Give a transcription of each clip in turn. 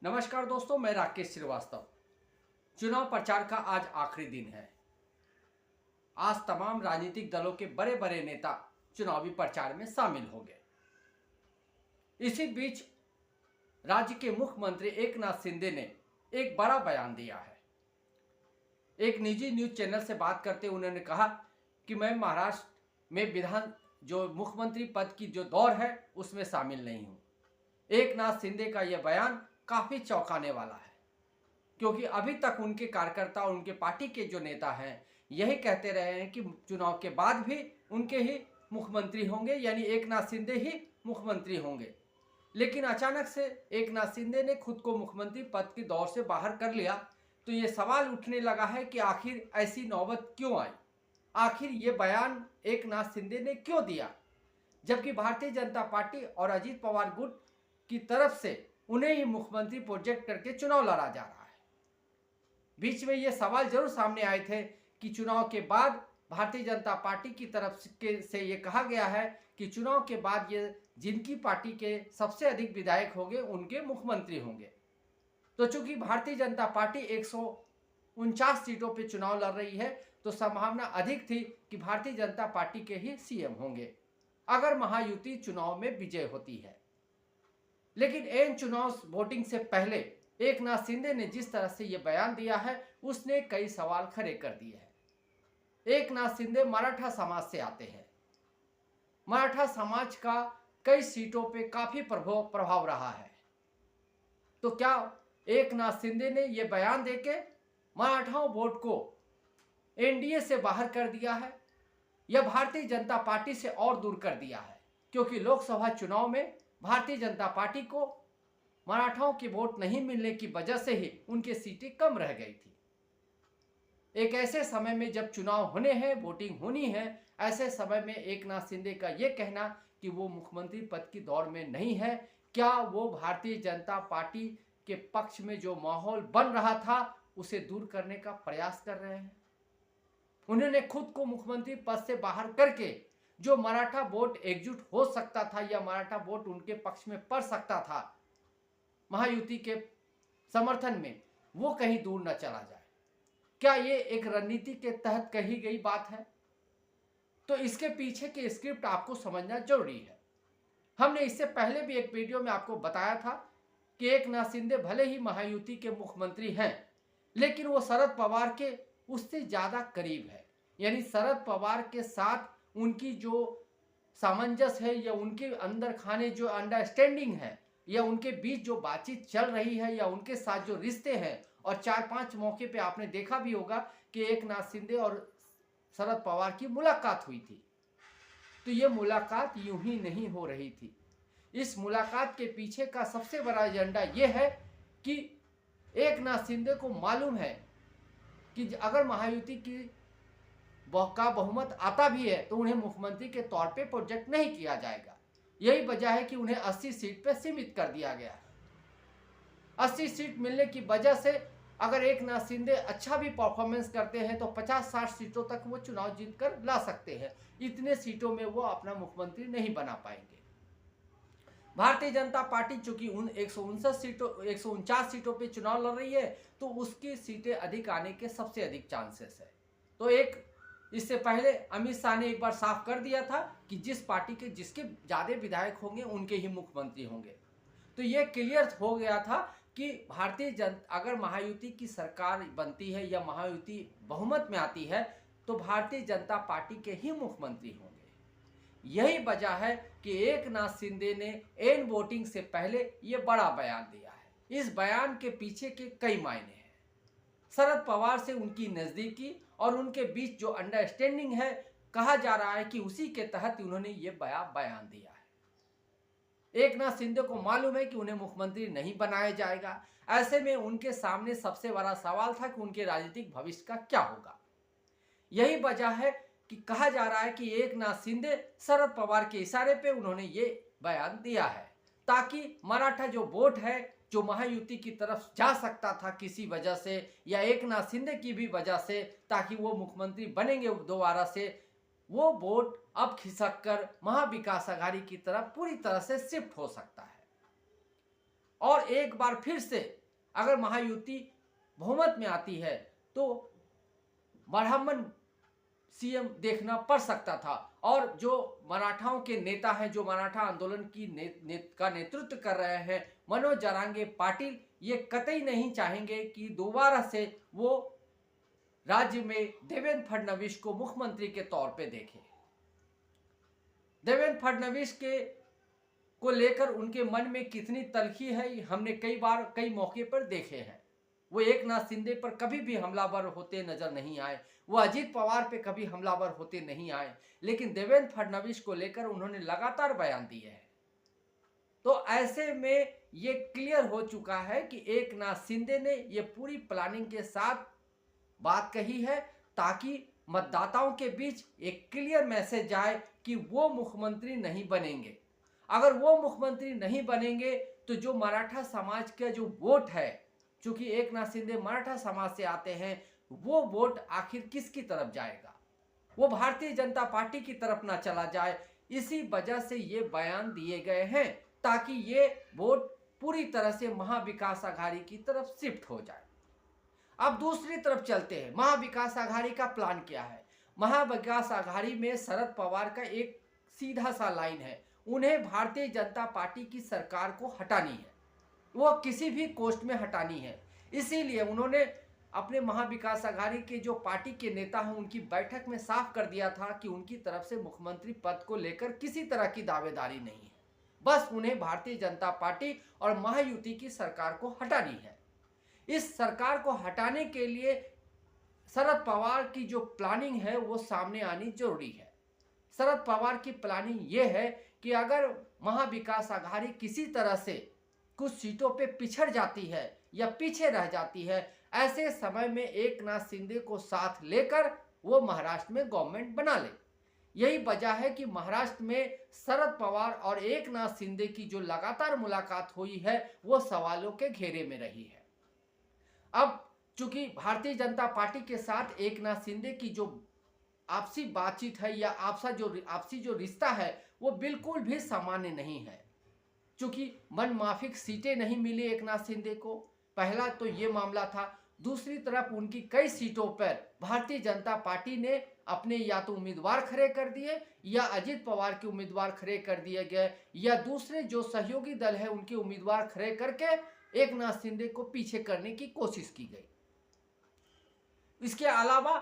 नमस्कार दोस्तों, मैं राकेश श्रीवास्तव। चुनाव प्रचार का आज आखिरी दिन है। आज तमाम राजनीतिक दलों के बड़े बड़े नेता चुनावी प्रचार में शामिल हो गए। इसी बीच राज्य के मुख्यमंत्री एकनाथ शिंदे ने एक बड़ा बयान दिया है। एक निजी न्यूज चैनल से बात करते हुए उन्होंने कहा कि मैं महाराष्ट्र में जो मुख्यमंत्री पद की जो दौड़ है उसमें शामिल नहीं हूँ। एकनाथ शिंदे का यह बयान काफ़ी चौंकाने वाला है, क्योंकि अभी तक उनके कार्यकर्ता और उनके पार्टी के जो नेता हैं यही कहते रहे हैं कि चुनाव के बाद भी उनके ही मुख्यमंत्री होंगे, यानी एकनाथ शिंदे ही मुख्यमंत्री होंगे। लेकिन अचानक से एकनाथ शिंदे ने खुद को मुख्यमंत्री पद की दौड़ से बाहर कर लिया, तो ये सवाल उठने लगा है कि आखिर ऐसी नौबत क्यों आई। आखिर ये बयान एकनाथ शिंदे ने क्यों दिया, जबकि भारतीय जनता पार्टी और अजीत पवार गुट की तरफ से उन्हें ही मुख्यमंत्री प्रोजेक्ट करके चुनाव लड़ा जा रहा है। बीच में ये सवाल जरूर सामने आए थे कि चुनाव के बाद भारतीय जनता पार्टी की तरफ से ये कहा गया है कि चुनाव के बाद ये जिनकी पार्टी के सबसे अधिक विधायक होंगे उनके मुख्यमंत्री होंगे। तो चूंकि भारतीय जनता पार्टी 149 सीटों पे चुनाव लड़ रही है, तो संभावना अधिक थी कि भारतीय जनता पार्टी के ही सीएम होंगे अगर महायुति चुनाव में विजय होती है। लेकिन इन चुनाव वोटिंग से पहले एकनाथ शिंदे ने जिस तरह से यह बयान दिया है उसने कई सवाल खड़े कर दिए हैं। एकनाथ शिंदे मराठा समाज से आते हैं। मराठा समाज का कई सीटों पे काफी प्रभाव रहा है। तो क्या एकनाथ शिंदे ने यह बयान देके मराठाओं वोट को एनडीए से बाहर कर दिया है या भारतीय जनता पार्टी से और दूर कर दिया है? क्योंकि लोकसभा चुनाव में भारतीय जनता पार्टी को मराठाओं के वोट नहीं मिलने की वजह से ही उनकी सीटें कम रह गई थी। एक ऐसे समय में जब चुनाव होने हैं, वोटिंग होनी है, ऐसे समय में एकनाथ शिंदे का यह कहना कि वो मुख्यमंत्री पद की दौड़ में नहीं है, क्या वो भारतीय जनता पार्टी के पक्ष में जो माहौल बन रहा था उसे दूर करने का प्रयास कर रहे हैं? उन्होंने खुद को मुख्यमंत्री पद से बाहर करके जो मराठा वोट एकजुट हो सकता था या मराठा वोट उनके पक्ष में पड़ सकता था महायुति के समर्थन में, वो कहीं दूर न चला जाए। क्या ये एक रणनीति के तहत कही गई बात है? तो इसके पीछे के स्क्रिप्ट आपको समझना जरूरी है। हमने इससे पहले भी एक वीडियो में आपको बताया था कि एकनाथ शिंदे भले ही महायुति के मुख्यमंत्री हैं, लेकिन वो शरद पवार के उससे ज्यादा करीब है। यानी शरद पवार के साथ उनकी जो सामंजस्य है या उनके अंदर खाने जो अंडरस्टैंडिंग है या उनके बीच जो बातचीत चल रही है या उनके साथ जो रिश्ते हैं, और 4-5 मौके पे आपने देखा भी होगा कि एकनाथ शिंदे और शरद पवार की मुलाकात हुई थी। तो ये मुलाकात यूं ही नहीं हो रही थी। इस मुलाकात के पीछे का सबसे बड़ा एजेंडा ये है कि एकनाथ शिंदे को मालूम है कि अगर महायुति की का बहुमत आता भी है तो उन्हें मुख्यमंत्री के तौर पे प्रोजेक्ट नहीं किया जाएगा। यही वजह है कि उन्हें 80 सीट पे सीमित कर दिया गया है। 80 सीट मिलने की वजह से अगर एकनाथ शिंदे अच्छा भी परफॉर्मेंस करते हैं तो 50-60 सीटों तक वो चुनाव जीतकर ला सकते हैं। इतने सीटों में वो अपना मुख्यमंत्री नहीं बना पाएंगे। भारतीय जनता पार्टी चूंकि 149 सीटों पे चुनाव लड़ रही है, तो उसकी सीटें अधिक आने के सबसे अधिक चांसेस है। तो इससे पहले अमित शाह ने एक बार साफ कर दिया था कि जिस पार्टी के जिसके ज्यादा विधायक होंगे उनके ही मुख्यमंत्री होंगे। तो ये क्लियर हो गया था कि अगर महायुति की सरकार बनती है या महायुति बहुमत में आती है तो भारतीय जनता पार्टी के ही मुख्यमंत्री होंगे। यही वजह है कि एकनाथ शिंदे ने एन वोटिंग से पहले ये बड़ा बयान दिया है। इस बयान के पीछे के कई मायने हैं। शरद पवार से उनकी नजदीकी और उनके बीच जो अंडरस्टैंडिंग है, कहा जा रहा है कि उसी के तहत उन्होंने ये बयान दिया है। एकनाथ शिंदे को मालूम है कि उन्हें मुख्यमंत्री नहीं बनाया जाएगा। ऐसे में उनके सामने सबसे बड़ा सवाल था कि उनके राजनीतिक भविष्य का क्या होगा। यही वजह है कि कहा जा रहा है कि एकनाथ शिंदे शरद पवार के इशारे पे उन्होंने ये बयान दिया है, ताकि मराठा जो वोट है जो महायुति की तरफ जा सकता था किसी वजह से या एकनाथ शिंदे की भी वजह से, ताकि वो मुख्यमंत्री बनेंगे दोबारा से, वो वोट अब खिसक कर महाविकास अघाड़ी की तरफ पूरी तरह से शिफ्ट हो सकता है। और एक बार फिर से अगर महायुति बहुमत में आती है तो ब्राह्मण सीएम देखना पड़ सकता था। और जो मराठाओं के नेता हैं, जो मराठा आंदोलन की का नेतृत्व कर रहे हैं, मनोज जरांगे पाटिल, ये कतई नहीं चाहेंगे कि दोबारा से वो राज्य में देवेंद्र फडणवीस को मुख्यमंत्री के तौर पे देखें। देवेंद्र फडणवीस को लेकर उनके मन में कितनी तलखी है, हमने कई बार कई मौके पर देखे हैं। वो एकनाथ शिंदे पर कभी भी हमलावर होते नजर नहीं आए, वो अजीत पवार पे कभी हमलावर होते नहीं आए, लेकिन देवेंद्र फडणवीस को लेकर उन्होंने लगातार बयान दिए हैं। तो ऐसे में ये क्लियर हो चुका है कि एकनाथ शिंदे ने ये पूरी प्लानिंग के साथ बात कही है ताकि मतदाताओं के बीच एक क्लियर मैसेज जाए कि वो मुख्यमंत्री नहीं बनेंगे। अगर वो मुख्यमंत्री नहीं बनेंगे तो जो मराठा समाज का जो वोट है, चूंकि एकनाथ शिंदे मराठा समाज से आते हैं, वो वोट आखिर किसकी तरफ जाएगा? वो भारतीय जनता पार्टी की तरफ ना चला जाए। इसी वजह से ये बयान दिए गए हैं ताकि ये वोट पूरी तरह से महाविकास आघाड़ी की तरफ शिफ्ट हो जाए। अब दूसरी तरफ चलते हैं, महाविकास आघाड़ी का प्लान क्या है? महाविकास आघाड़ी में शरद पवार का एक सीधा सा लाइन है, उन्हें भारतीय जनता पार्टी की सरकार को हटानी है, वो किसी भी कॉस्ट में हटानी है। इसीलिए उन्होंने अपने महाविकास आघाड़ी के जो पार्टी के नेता हैं उनकी बैठक में साफ कर दिया था कि उनकी तरफ से मुख्यमंत्री पद को लेकर किसी तरह की दावेदारी नहीं है, बस उन्हें भारतीय जनता पार्टी और महायुति की सरकार को हटानी है। इस सरकार को हटाने के लिए शरद पवार की जो प्लानिंग है वो सामने आनी जरूरी है। शरद पवार की प्लानिंग ये है कि अगर महाविकास आघाड़ी किसी तरह से कुछ सीटों पे पिछड़ जाती है या पीछे रह जाती है, ऐसे समय में एकनाथ शिंदे को साथ लेकर वो महाराष्ट्र में गवर्नमेंट बना ले। यही वजह है कि महाराष्ट्र में शरद पवार और एकनाथ शिंदे की जो लगातार मुलाकात हुई है वो सवालों के घेरे में रही है। अब चूंकि भारतीय जनता पार्टी के साथ एकनाथ शिंदे की जो आपसी बातचीत है या आपसी जो रिश्ता है वो बिल्कुल भी सामान्य नहीं है, चूंकि मनमाफिक सीटें नहीं मिली एकनाथ शिंदे को, पहला तो ये मामला था। दूसरी तरफ उनकी कई सीटों पर भारतीय जनता पार्टी ने अपने या तो उम्मीदवार खड़े कर दिए या अजित पवार के उम्मीदवार खड़े कर दिए गए या दूसरे जो सहयोगी दल है उनके उम्मीदवार खड़े करके एकनाथ शिंदे को पीछे करने की कोशिश की गई। इसके अलावा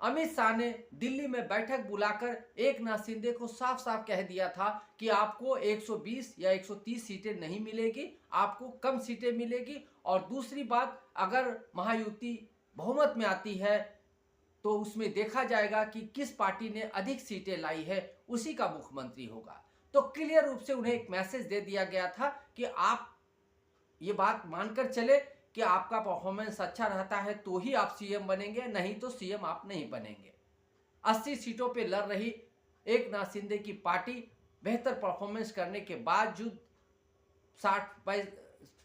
अमित शाह ने दिल्ली में बैठक बुलाकर एकनाथ शिंदे को साफ साफ कह दिया था कि आपको 120 या 130 सीटें नहीं मिलेगी, आपको कम सीटें मिलेगी। और दूसरी बात, अगर महायुति बहुमत में आती है तो उसमें देखा जाएगा कि किस पार्टी ने अधिक सीटें लाई है, उसी का मुख्यमंत्री होगा। तो क्लियर रूप से उन्हें एक मैसेज दे दिया गया था कि आप ये बात मानकर चले कि आपका परफॉर्मेंस अच्छा रहता है तो ही आप सीएम बनेंगे, नहीं तो सीएम आप नहीं बनेंगे। 80 सीटों पे लड़ रही एकनाथ शिंदे की पार्टी बेहतर परफॉर्मेंस करने के बावजूद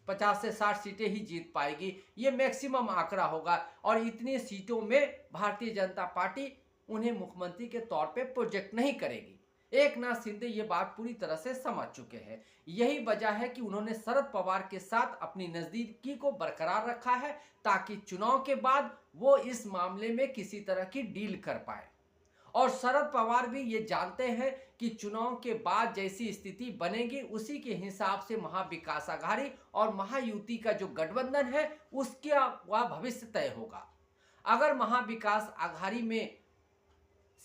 50 से 60 सीटें ही जीत पाएगी, ये मैक्सिमम आंकड़ा होगा। और इतनी सीटों में भारतीय जनता पार्टी उन्हें मुख्यमंत्री के तौर पे प्रोजेक्ट नहीं करेगी। एकनाथ शिंदे ये बात पूरी तरह से समझ चुके हैं। यही वजह है कि उन्होंने शरद पवार के साथ अपनी नजदीकी को बरकरार रखा है ताकि चुनाव के बाद वो इस मामले में किसी तरह की डील कर पाए। और शरद पवार भी ये जानते हैं कि चुनाव के बाद जैसी स्थिति बनेगी उसी के हिसाब से महाविकास आघाड़ी और महायुति का जो गठबंधन है उसका वह भविष्य तय होगा। अगर महाविकास आघाड़ी में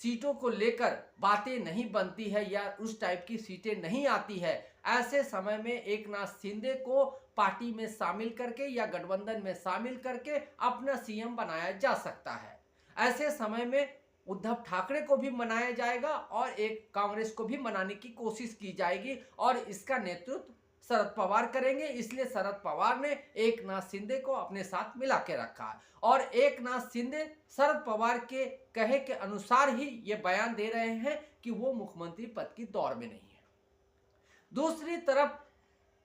सीटों को लेकर बातें नहीं बनती है या उस टाइप की सीटें नहीं आती है, ऐसे समय में एकनाथ शिंदे को पार्टी में शामिल करके या गठबंधन में शामिल करके अपना सीएम बनाया जा सकता है। ऐसे समय में उद्धव ठाकरे को भी मनाया जाएगा और एक कांग्रेस को भी मनाने की कोशिश की जाएगी और इसका नेतृत्व शरद पवार करेंगे। इसलिए शरद पवार ने एकनाथ शिंदे को अपने साथ मिला के रखा है और एकनाथ शिंदे शरद पवार के कहे के अनुसार ही ये बयान दे रहे हैं कि वो मुख्यमंत्री पद की दौड़ में नहीं है। दूसरी तरफ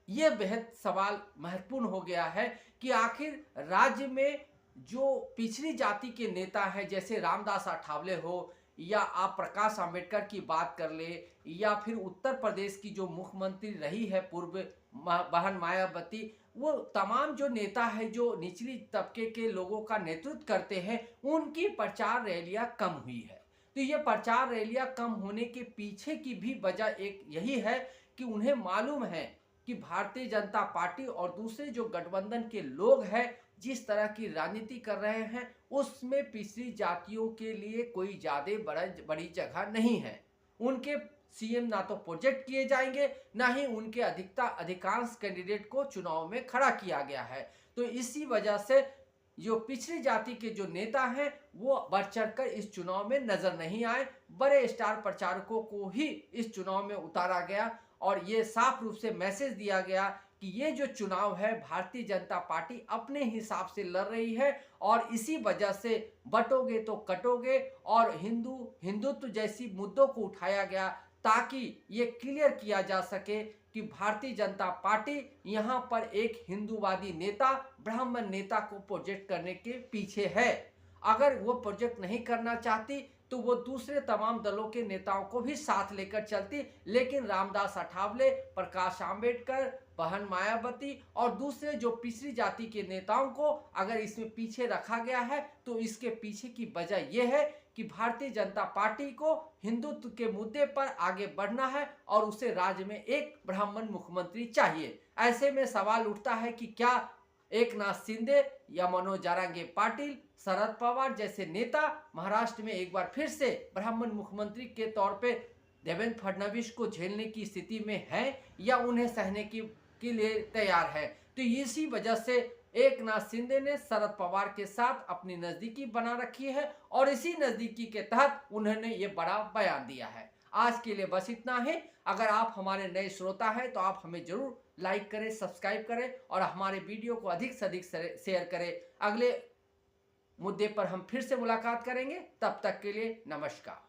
ये बेहद सवाल महत्वपूर्ण हो गया है कि आखिर राज्य में जो पिछड़ी जाति के नेता हैं, जैसे रामदास अठावले हो या आप प्रकाश आंबेडकर की बात कर ले या फिर उत्तर प्रदेश की जो मुख्यमंत्री रही है पूर्व बहन मायावती, वो तमाम जो नेता है जो निचली तबके के लोगों का नेतृत्व करते हैं, उनकी प्रचार रैलियां कम हुई है। तो ये प्रचार रैलियां कम होने के पीछे की भी वजह एक यही है कि उन्हें मालूम है कि भारतीय जनता पार्टी और दूसरे जो गठबंधन के लोग हैं जिस तरह की राजनीति कर रहे हैं, उसमें पिछड़ी जातियों के लिए कोई ज़्यादा बड़ी जगह नहीं है। उनके सीएम ना तो प्रोजेक्ट किए जाएंगे, ना ही उनके अधिकांश कैंडिडेट को चुनाव में खड़ा किया गया है। तो इसी वजह से जो पिछड़ी जाति के जो नेता हैं वो बढ़ चढ़कर इस चुनाव में नजर नहीं आए। बड़े स्टार प्रचारकों को ही इस चुनाव में उतारा गया और ये साफ रूप से मैसेज दिया गया कि ये जो चुनाव है भारतीय जनता पार्टी अपने हिसाब से लड़ रही है और इसी वजह से बटोगे तो कटोगे, और हिंदुत्व जैसी मुद्दों को उठाया गया ताकि ये क्लियर किया जा सके कि भारतीय जनता पार्टी यहाँ पर एक हिंदूवादी नेता, ब्राह्मण नेता को प्रोजेक्ट करने के पीछे है। अगर वो प्रोजेक्ट नहीं करना चाहती तो वो दूसरे तमाम दलों के नेताओं को भी साथ लेकर चलती, लेकिन रामदास अठावले, प्रकाश आंबेडकर, बहन मायावती और दूसरे जो पिछड़ी जाति के नेताओं को अगर इसमें पीछे रखा गया है तो इसके पीछे की वजह यह है कि भारतीय जनता पार्टी को हिंदुत्व के मुद्दे पर आगे बढ़ना है और उसे राज्य में एक ब्राह्मण मुख्यमंत्री चाहिए। ऐसे में सवाल उठता है कि क्या एकनाथ शिंदे या मनोज जारंगे पाटिल, शरद पवार जैसे नेता महाराष्ट्र में एक बार फिर से ब्राह्मण मुख्यमंत्री के तौर पे देवेंद्र फडणवीस को झेलने की स्थिति में हैं या उन्हें सहने के लिए तैयार है। तो इसी वजह से एकनाथ शिंदे ने शरद पवार के साथ अपनी नजदीकी बना रखी है और इसी नजदीकी के तहत उन्होंने ये बड़ा बयान दिया है। आज के लिए बस इतना ही। अगर आप हमारे नए श्रोता हैं तो आप हमें जरूर लाइक करें, सब्सक्राइब करें और हमारे वीडियो को अधिक से अधिक शेयर करें। अगले मुद्दे पर हम फिर से मुलाकात करेंगे, तब तक के लिए नमस्कार।